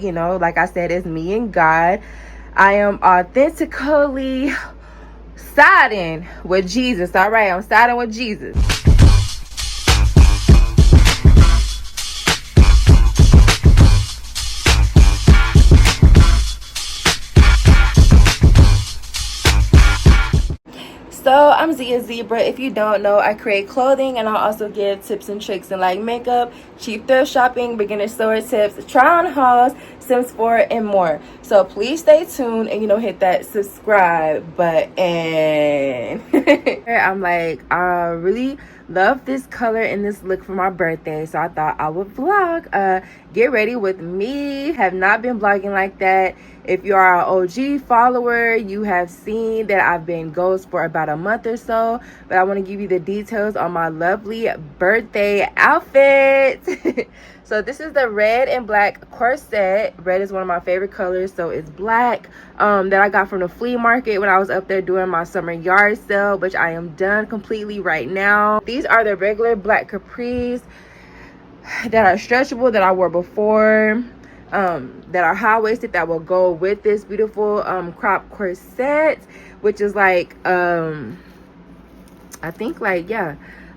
You know, like I said, it's me and God. I am authentically siding with Jesus. All right, I'm siding with Jesus. So I'm Zia Zebra. If you don't know, I create clothing and I also give tips and tricks in like makeup, cheap thrift shopping, beginner store tips, try on hauls, Sims 4, and more. So please stay tuned and hit that subscribe button. I'm like, I really love this color and this look for my birthday, so I thought I would vlog. Get ready with me. Have not been vlogging like that. If you are an OG follower, you have seen that I've been ghost for about a month or so, but I want to give you the details on my lovely birthday outfit. So this is the red and black corset. Red is one of my favorite colors, so it's black, that I got from the flea market when I was up there doing my summer yard sale, which I am done completely right now. These are the regular black capris that are stretchable that I wore before, that are high-waisted, that will go with this beautiful crop corset, which is like I think like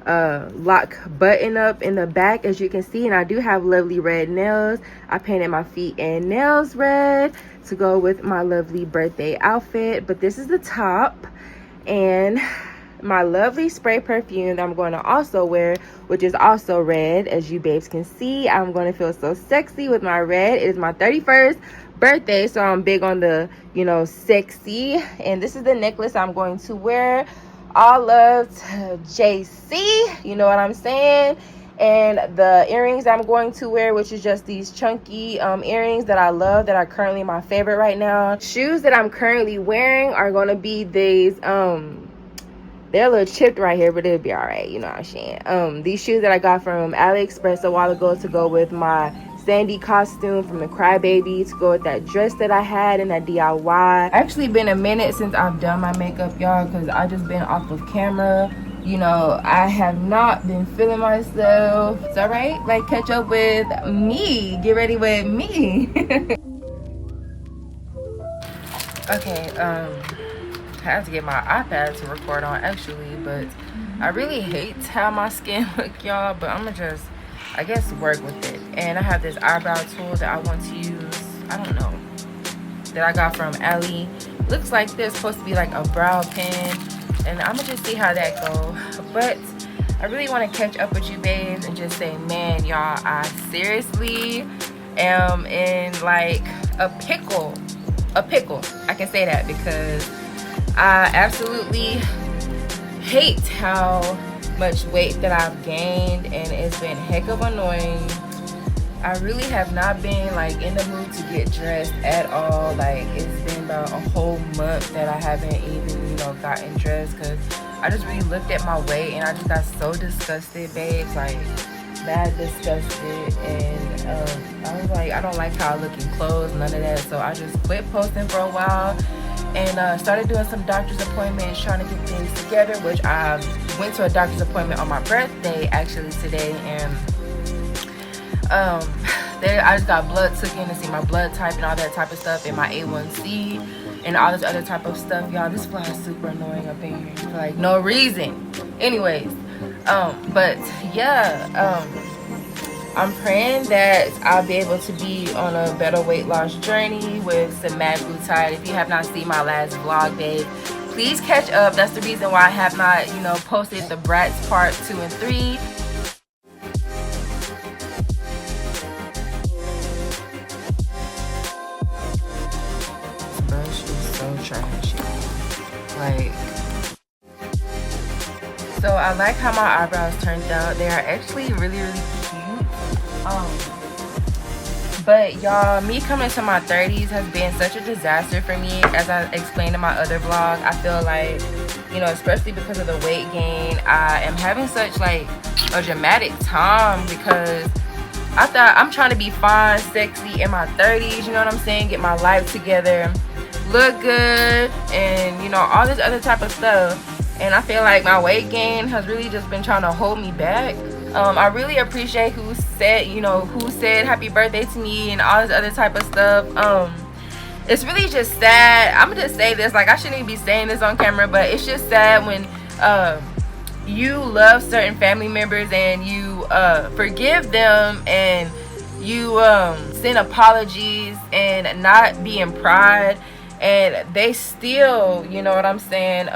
lock button up in the back, as you can see. And I do have lovely red nails. I painted my feet and nails red to go with my lovely birthday outfit. But this is the top, and my lovely spray perfume that I'm going to also wear, which is also red, as you babes can see. I'm going to feel so sexy with my red. It is my 31st birthday, so I'm big on the sexy. And this is the necklace I'm going to wear. All love to JC, you know what I'm saying. And the earrings I'm going to wear, which is just these chunky earrings that I love, that are currently my favorite right now. Shoes that I'm currently wearing are going to be these they're a little chipped right here, but it'll be all right, you know what I'm saying. These shoes that I got from AliExpress a while ago to go with my Sandy costume from the Crybaby, to go with that dress that I had in that DIY. Actually been a minute since I've done my makeup, y'all, because I just been off of camera. I have not been feeling myself. It's all right, like, catch up with me, get ready with me. Okay, I have to get my iPad to record on actually, but I really hate how my skin look, y'all, but I'm gonna just, I guess, work with it. And I have this eyebrow tool that I want to use, I don't know, that I got from Ali. Looks like this, supposed to be like a brow pen, and I'm gonna just see how that go. But I really want to catch up with you babes and just say, man, y'all, I seriously am in like a pickle. I can say that because I absolutely hate how much weight that I've gained, and it's been heck of annoying. I really have not been like in the mood to get dressed at all. Like, it's been about a whole month that I haven't even gotten dressed, because I just really looked at my weight and I just got so disgusted, babes, like mad disgusted. And I was like, I don't like how I look in clothes, none of that. So I just quit posting for a while and started doing some doctor's appointments, trying to get things together, which I went to a doctor's appointment on my birthday actually today. And I just got blood taken to see my blood type and all that type of stuff, and my A1C and all this other type of stuff. Y'all, this fly is super annoying up in here for like no reason. Anyways, but yeah, I'm praying that I'll be able to be on a better weight loss journey with semaglutide. If you have not seen my last vlog, babe, please catch up. That's the reason why I have not, posted the Bratz part 2 and 3. This brush is so trash. Like, so I like how my eyebrows turned out. They are actually really, really cute. But y'all, me coming to my 30s has been such a disaster for me. As I explained in my other vlog, I feel like, especially because of the weight gain, I am having such like a dramatic time, because I thought I'm trying to be fine, sexy in my 30s, you know what I'm saying? Get my life together, look good, and all this other type of stuff. And I feel like my weight gain has really just been trying to hold me back. I really appreciate who said happy birthday to me and all this other type of stuff. It's really just sad. I'm gonna just say this, like, I shouldn't even be saying this on camera, but it's just sad when you love certain family members and you forgive them, and you send apologies and not be in pride, and they still, you know what I'm saying,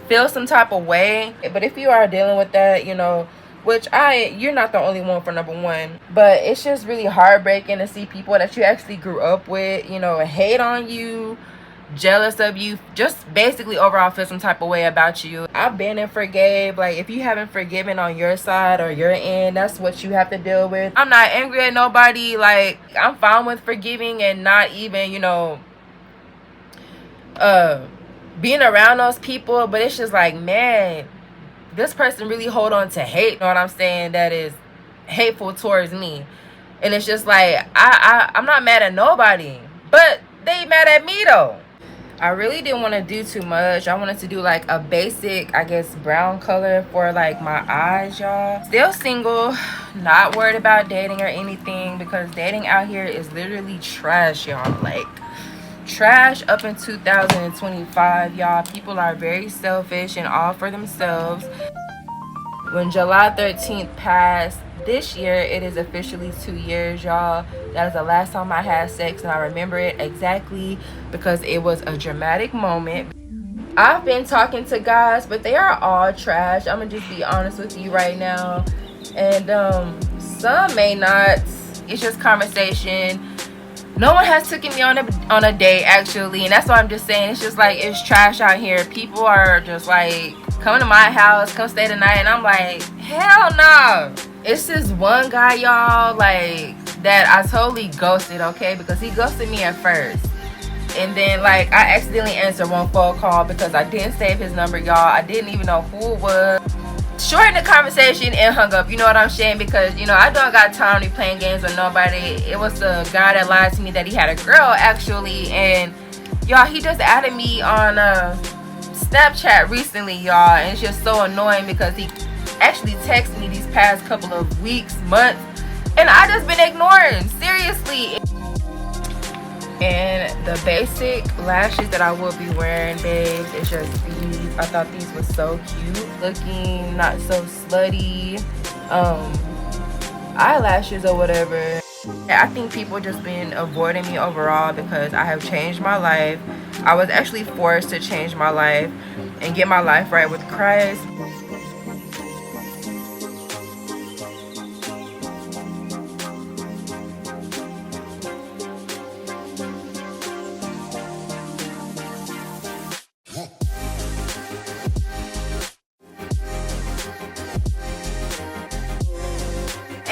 feel some type of way. But if you are dealing with that, which you're not the only one, for number one, but it's just really heartbreaking to see people that you actually grew up with, hate on you, jealous of you, just basically overall feel some type of way about you. I've been and forgave. Like, if you haven't forgiven on your side or your end, that's what you have to deal with. I'm not angry at nobody. Like, I'm fine with forgiving and not even, being around those people. But it's just like, man, this person really hold on to hate, you know what I'm saying, that is hateful towards me. And it's just like, I'm not mad at nobody, but they mad at me though. I really didn't want to do too much. I wanted to do like a basic, I guess, brown color for like my eyes, y'all. Still single, not worried about dating or anything, because dating out here is literally trash, y'all. Like, trash up in 2025, y'all. People are very selfish and all for themselves. When July 13th passed this year, it is officially 2 years, y'all. That is the last time I had sex, and I remember it exactly because it was a dramatic moment. I've been talking to guys, but they are all trash. I'm gonna just be honest with you right now. And some may not. It's just conversation. No one has taken me on a date, actually, and that's why I'm just saying, it's just like, it's trash out here. People are just like, come to my house, come stay the night, and I'm like, hell no. It's this one guy, y'all, like, that I totally ghosted, okay, because he ghosted me at first, and then, like, I accidentally answered one phone call because I didn't save his number, y'all. I didn't even know who it was. Shortened the conversation and hung up, you know what I'm saying, because I don't got time to be playing games with nobody. It was the guy that lied to me that he had a girl, actually, and y'all, he just added me on Snapchat recently, y'all, and it's just so annoying because he actually texted me these past couple of weeks, months, and I just been ignoring, seriously. And the basic lashes that I will be wearing, babes, it's just these. I thought these were so cute looking, not so slutty. Eyelashes or whatever. I think people just been avoiding me overall because I have changed my life. I was actually forced to change my life and get my life right with Christ.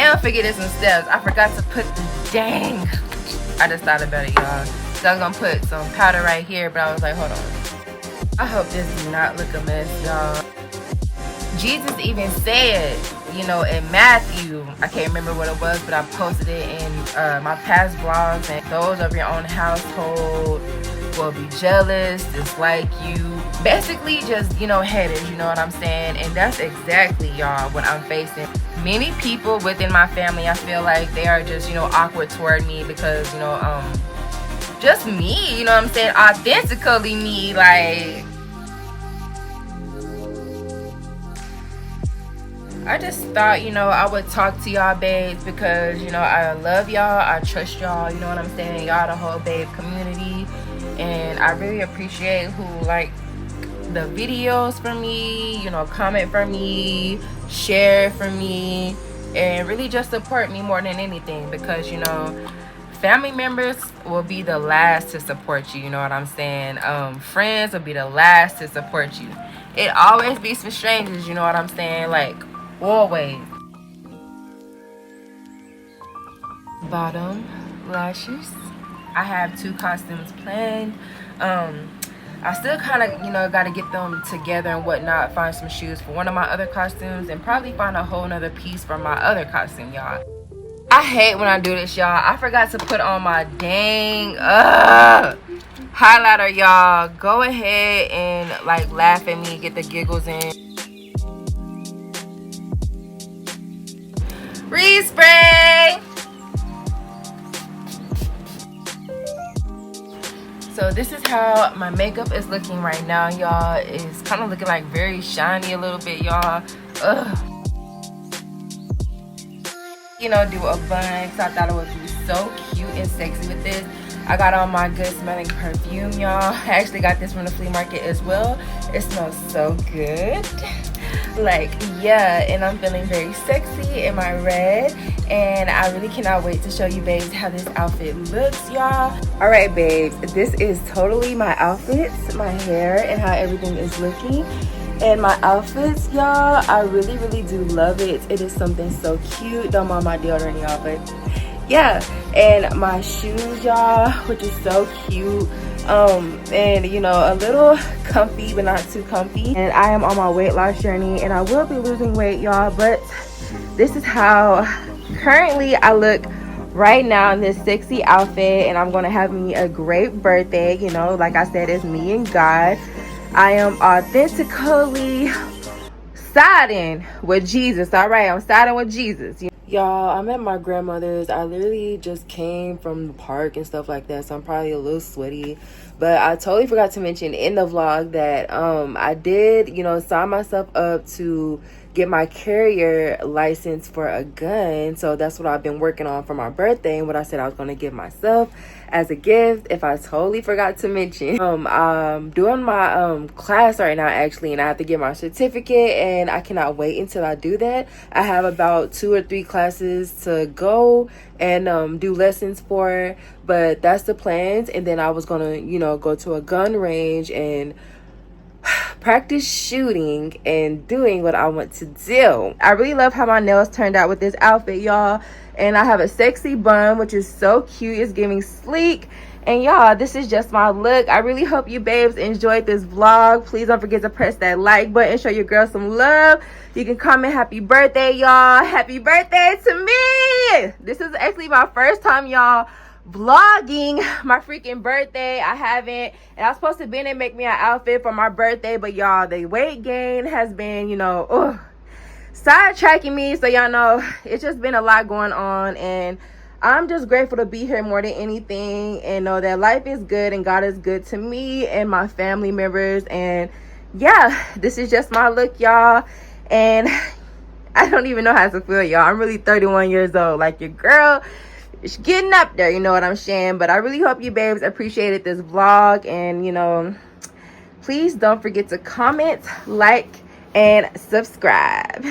And I'm forgetting some steps. I forgot to put the dang. I just thought about it, y'all. So I was gonna put some powder right here, but I was like, hold on. I hope this do not look a mess, y'all. Jesus even said, in Matthew, I can't remember what it was, but I posted it in my past vlogs, and those of your own household will be jealous, dislike you, basically just, haters, you know what I'm saying? And that's exactly, y'all, what I'm facing. Many people within my family, I feel like they are just, awkward toward me because, just me, you know what I'm saying? Authentically me, like, I just thought, I would talk to y'all babes because, I love y'all, I trust y'all, you know what I'm saying? Y'all the whole babe community, and I really appreciate who like the videos for me, comment for me, share for me, and really just support me more than anything, because family members will be the last to support you, you know what I'm saying? Friends will be the last to support you. It always be some strangers, you know what I'm saying? Like, always. Bottom lashes. I have 2 costumes planned. I still kind of, got to get them together and whatnot, find some shoes for one of my other costumes, and probably find a whole nother piece for my other costume, y'all. I hate when I do this, y'all. I forgot to put on my dang highlighter, y'all. Go ahead and, laugh at me, get the giggles in. Respray. So this is how my makeup is looking right now, y'all. It's kind of looking like very shiny a little bit, y'all. Ugh. You know, do a bun, so I thought it would be so cute and sexy with this. I got on my good smelling perfume, y'all. I actually got this from the flea market as well. It smells so good. Like, yeah, and I'm feeling very sexy in my red, and I really cannot wait to show you babes how this outfit looks, y'all. All right, babes, this is totally my outfits, my hair, and how everything is looking. And my outfits, y'all, I really do love it. It is something so cute. Don't mind my deodorant, y'all, but yeah. And my shoes, y'all, which is so cute. And you know, a little comfy but not too comfy. And I am on my weight loss journey, and I will be losing weight, y'all, but this is how currently I look right now in this sexy outfit. And I'm gonna have me a great birthday. You know, like I said, it's me and God. I am authentically siding with Jesus. All right, I'm siding with Jesus. Y'all, I'm at my grandmother's. I literally just came from the park and stuff like that, so I'm probably a little sweaty. But I totally forgot to mention in the vlog that I did, you know, sign myself up to get my carrier license for a gun. So that's what I've been working on for my birthday, and what I said I was going to give myself as a gift. If I totally forgot to mention, I'm doing my class right now actually, and I have to get my certificate, and I cannot wait until I do that. I have about 2 or 3 classes to go and do lessons for, but that's the plans. And then I was gonna, you know, go to a gun range and practice shooting and doing what I want to do. I really love how my nails turned out with this outfit, y'all. And I have a sexy bun, which is so cute. It's giving sleek. And y'all, this is just my look. I really hope you babes enjoyed this vlog. Please don't forget to press that like button, show your girl some love. You can comment happy birthday, y'all. Happy birthday to me. This is actually my first time, y'all, vlogging my freaking birthday. I haven't, and I was supposed to be in and make me an outfit for my birthday, but y'all, the weight gain has been, you know, sidetracking me. So y'all know it's just been a lot going on, and I'm just grateful to be here more than anything, and know that life is good and God is good to me and my family members. And yeah, this is just my look, y'all, and I don't even know how to feel, y'all. I'm really 31 years old, like your girl. It's getting up there, you know what I'm saying? But I really hope you babes appreciated this vlog, and you know, please don't forget to comment, like, and subscribe.